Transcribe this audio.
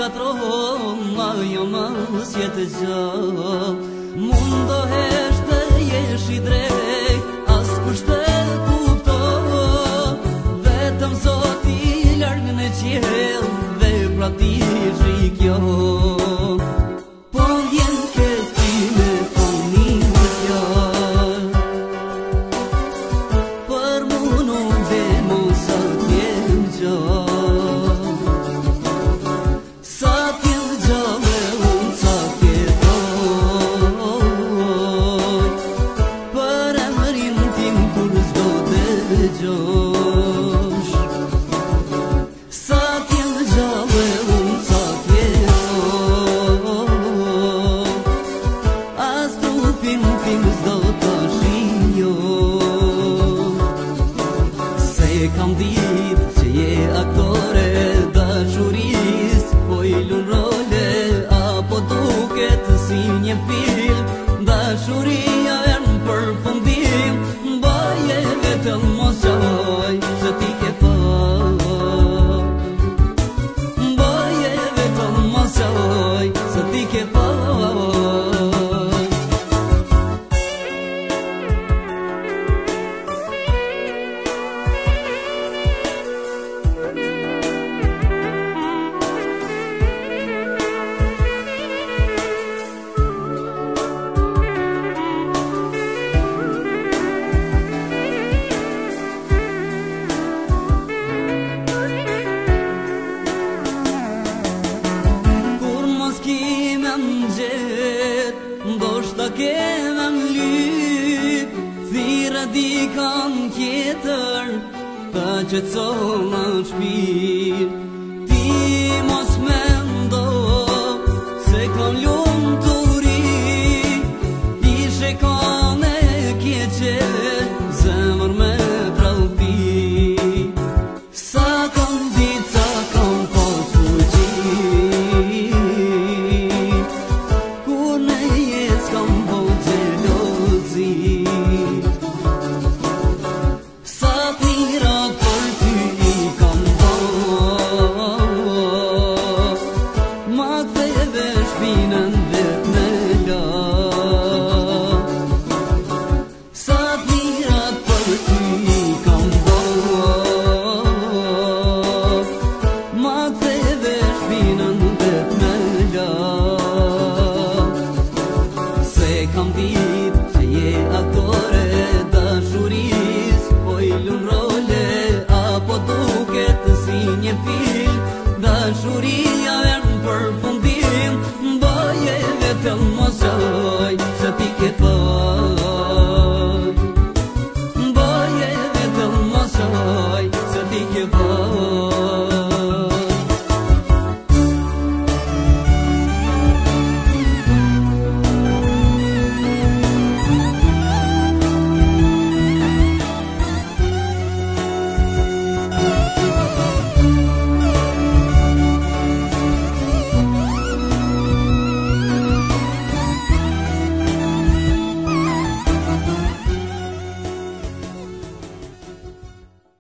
shkatrohon, ajo mos jetë gjallë. Mundohesh të jesh I drejt, as kusht të kupton, vetëm Zoti larg në qiell, vepra ti shikjon. Po vjen këti me punin të fjalë, për mu nuk dhe mos sa t'jem gjallë. Sa t'jem gjallë unë sa t'jetoj, për emrin tim kur s'do dëgjosh. Sa t'jem gjallë unë sa t'jetoj, as trupin tim s'do të shinjoj. Se kam ditë që je aktore dashuris, po I lun role apo duket si një film. Dashuria e në përfundim, baje vetëm mos qoj se ti ke fal. Baje vetëm mos qoj se ti ke fal. Ndoshta keme m'lyp, thirë dikon tjetër, ta qetëso ma shpirt. Ti mos me